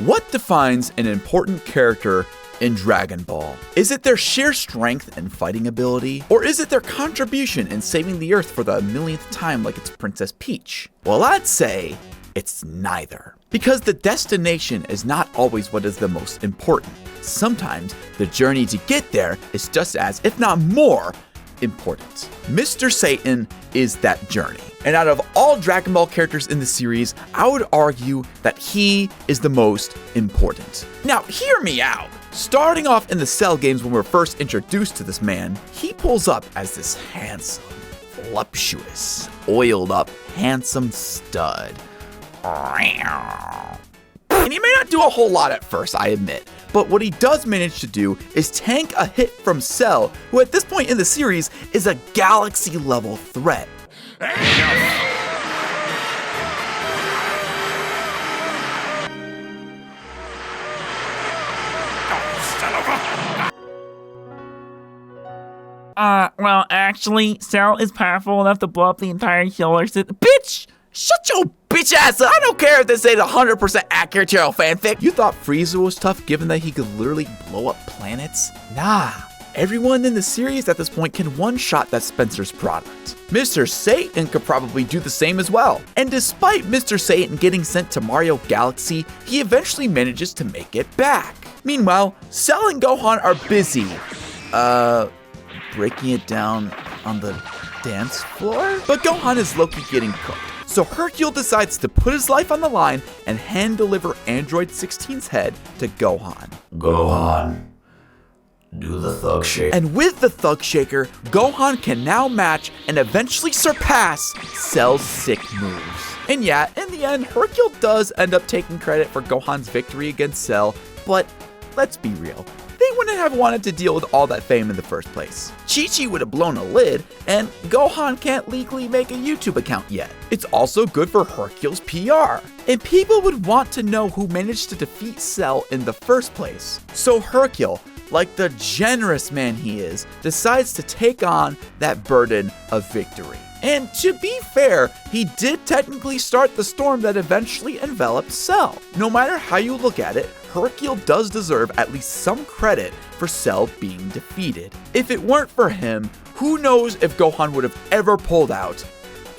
What defines an important character in Dragon Ball? Is it their sheer strength and fighting ability? Or is it their contribution in saving the Earth for the millionth time like it's Princess Peach? Well, I'd say it's neither. Because the destination is not always what is the most important. Sometimes the journey to get there is just as, if not more, important. Mr. Satan is that journey. And out of all Dragon Ball characters in the series, I would argue that he is the most important. Now, hear me out. Starting off in the Cell games when we're first introduced to this man, he pulls up as this handsome, voluptuous, oiled up, handsome stud. And he may not do a whole lot at first, I admit, but what he does manage to do is tank a hit from Cell, who at this point in the series is a galaxy-level threat. Well, actually, Cell is powerful enough to blow up the entire solar system. Bitch! Shut your bitch ass up! I don't care if this ain't 100% accurate to your fanfic. You thought Frieza was tough given that he could literally blow up planets? Nah. Everyone in the series at this point can one-shot that Spencer's product. Mr. Satan could probably do the same as well. And despite Mr. Satan getting sent to Mario Galaxy, he eventually manages to make it back. Meanwhile, Cell and Gohan are busy, breaking it down on the dance floor? But Gohan is low-key getting cooked. So Hercule decides to put his life on the line and hand-deliver Android 16's head to Gohan. Gohan, do the Thug Shake. And with the Thug Shaker, Gohan can now match and eventually surpass Cell's sick moves. And yeah, in the end, Hercule does end up taking credit for Gohan's victory against Cell, but let's be real. They wouldn't have wanted to deal with all that fame in the first place. Chi-Chi would have blown a lid, and Gohan can't legally make a YouTube account yet. It's also good for Hercule's PR. And people would want to know who managed to defeat Cell in the first place. So Hercule, like the generous man he is, decides to take on that burden of victory. And to be fair, he did technically start the storm that eventually enveloped Cell. No matter how you look at it, Hercule does deserve at least some credit for Cell being defeated. If it weren't for him, who knows if Gohan would have ever pulled out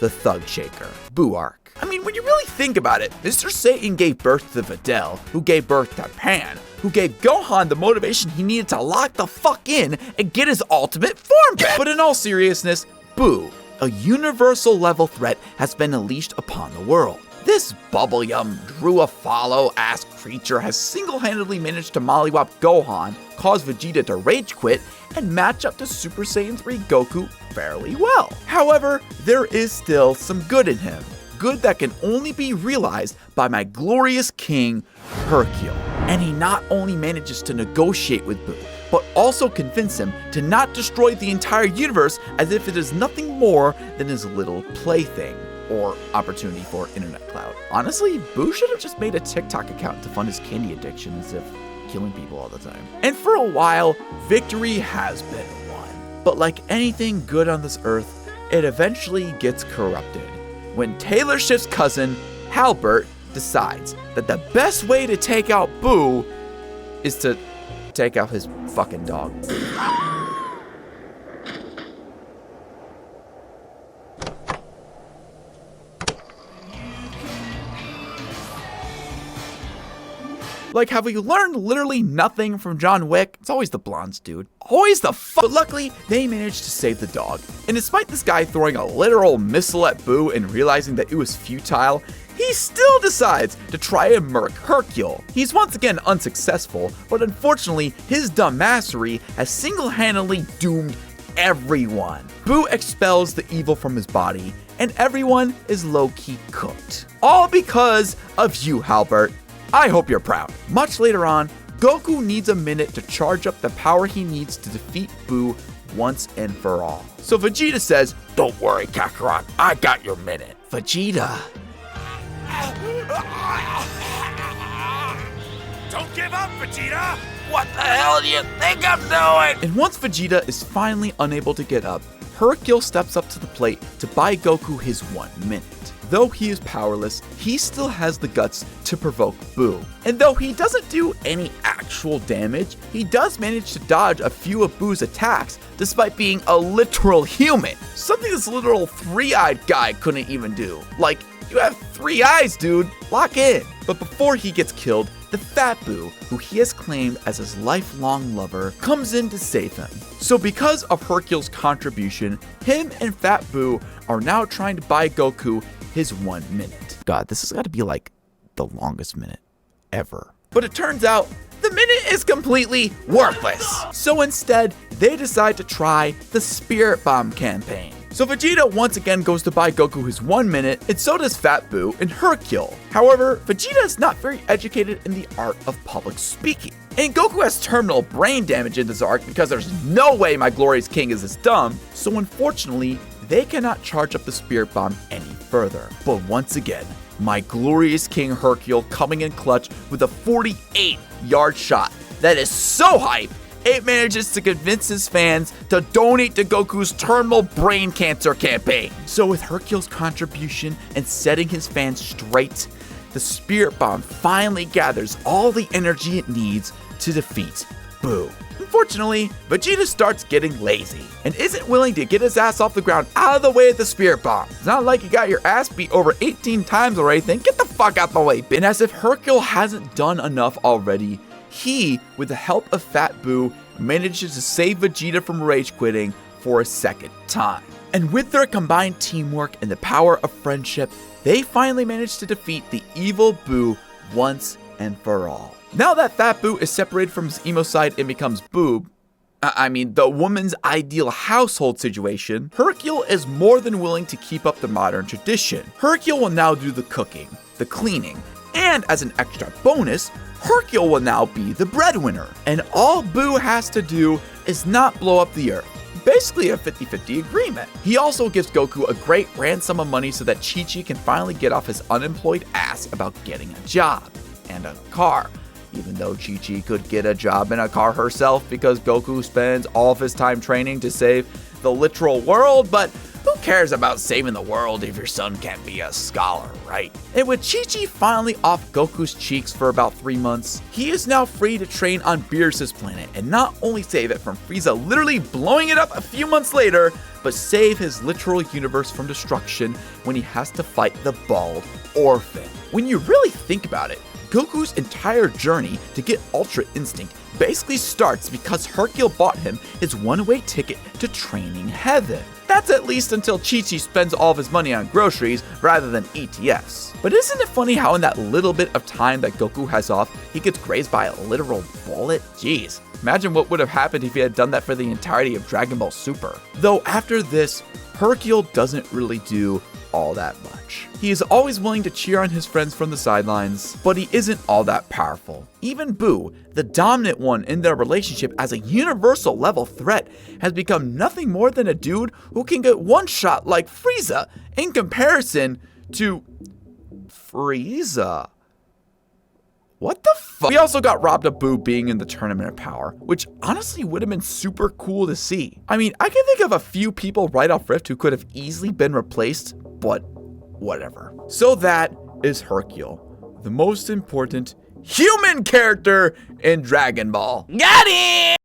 the Thug Shaker. Boo arc. I mean, when you really think about it, Mr. Satan gave birth to Videl, who gave birth to Pan, who gave Gohan the motivation he needed to lock the fuck in and get his ultimate form back. But in all seriousness, Boo, a universal level threat, has been unleashed upon the world. This bubble-yum, Drew-a-follow-ass creature has single-handedly managed to mollywop Gohan, cause Vegeta to rage quit, and match up to Super Saiyan 3 Goku fairly well. However, there is still some good in him. Good that can only be realized by my glorious king, Hercule. And he not only manages to negotiate with Boo, but also convince him to not destroy the entire universe as if it is nothing more than his little plaything, or opportunity for internet clout. Honestly, Boo should have just made a TikTok account to fund his candy addiction instead of killing people all the time. And for a while, victory has been won. But like anything good on this earth, it eventually gets corrupted when Taylor Swift's cousin, Halbert, decides that the best way to take out Boo is to take out his fucking dog. Like, have we learned literally nothing from John Wick? It's always the blondes, dude. Always the fuck. But luckily, they managed to save the dog. And despite this guy throwing a literal missile at Boo and realizing that it was futile, he still decides to try and murk Hercule. He's once again unsuccessful, but unfortunately, his dumbassery has single-handedly doomed everyone. Boo expels the evil from his body, and everyone is low-key cooked. All because of you, Halbert. I hope you're proud. Much later on, Goku needs a minute to charge up the power he needs to defeat Boo once and for all. So Vegeta says, "Don't worry, Kakarot, I got your minute." Vegeta. Don't give up, Vegeta! What the hell do you think I'm doing? And once Vegeta is finally unable to get up, Hercule steps up to the plate to buy Goku his 1 minute. though he is powerless, he still has the guts to provoke Boo. And though he doesn't do any actual damage, he does manage to dodge a few of Boo's attacks despite being a literal human. Something this literal three-eyed guy couldn't even do. Like, you have 3 eyes, dude. Lock in. But before he gets killed, the Fat Boo, who he has claimed as his lifelong lover, comes in to save him. So because of Hercule's contribution, him and Fat Boo are now trying to buy Goku his 1 minute. God, this has got to be like the longest minute ever. But it turns out the minute is completely worthless. So instead, they decide to try the Spirit Bomb campaign. So Vegeta once again goes to buy Goku his 1 minute, and so does Fat Boo and Hercule. However, Vegeta is not very educated in the art of public speaking. And Goku has terminal brain damage in this arc because there's no way my glorious king is this dumb, so unfortunately, they cannot charge up the Spirit Bomb any further. But once again, my glorious king Hercule coming in clutch with a 48-yard shot that is so hype, it manages to convince his fans to donate to Goku's terminal brain cancer campaign. So with Hercule's contribution and setting his fans straight, the Spirit Bomb finally gathers all the energy it needs to defeat Boo. Unfortunately, Vegeta starts getting lazy and isn't willing to get his ass off the ground out of the way of the Spirit Bomb. It's not like you got your ass beat over 18 times or anything. Get the fuck out the way, bitch. And as if Hercule hasn't done enough already, he, with the help of Fat Boo, manages to save Vegeta from rage quitting for a second time. And with their combined teamwork and the power of friendship, they finally manage to defeat the evil Boo once and for all. Now that Fat Boo is separated from his emo side and becomes Boob, the woman's ideal household situation, Hercule is more than willing to keep up the modern tradition. Hercule will now do the cooking, the cleaning, and as an extra bonus, Hercule will now be the breadwinner. And all Boo has to do is not blow up the Earth. Basically a 50-50 agreement. He also gives Goku a great ransom of money so that Chi-Chi can finally get off his unemployed ass about getting a job and a car. Even though Chi-Chi could get a job in a car herself because Goku spends all of his time training to save the literal world, but who cares about saving the world if your son can't be a scholar, right? And with Chi-Chi finally off Goku's cheeks for about 3 months, he is now free to train on Beerus' planet and not only save it from Frieza literally blowing it up a few months later, but save his literal universe from destruction when he has to fight the bald orphan. When you really think about it, Goku's entire journey to get Ultra Instinct basically starts because Hercule bought him his one-way ticket to training heaven. That's at least until Chi-Chi spends all of his money on groceries rather than ETS. But isn't it funny how in that little bit of time that Goku has off, he gets grazed by a literal bullet? Jeez, imagine what would have happened if he had done that for the entirety of Dragon Ball Super. Though after this, Hercule doesn't really do all that much. He is always willing to cheer on his friends from the sidelines, but he isn't all that powerful. Even Boo, the dominant one in their relationship as a universal level threat, has become nothing more than a dude who can get one shot like Frieza in comparison to Frieza. What the fuck? We also got robbed of Boo being in the Tournament of Power, which honestly would have been super cool to see. I mean, I can think of a few people right off Rift who could have easily been replaced, but whatever. So that is Hercule, the most important human character in Dragon Ball. Got it!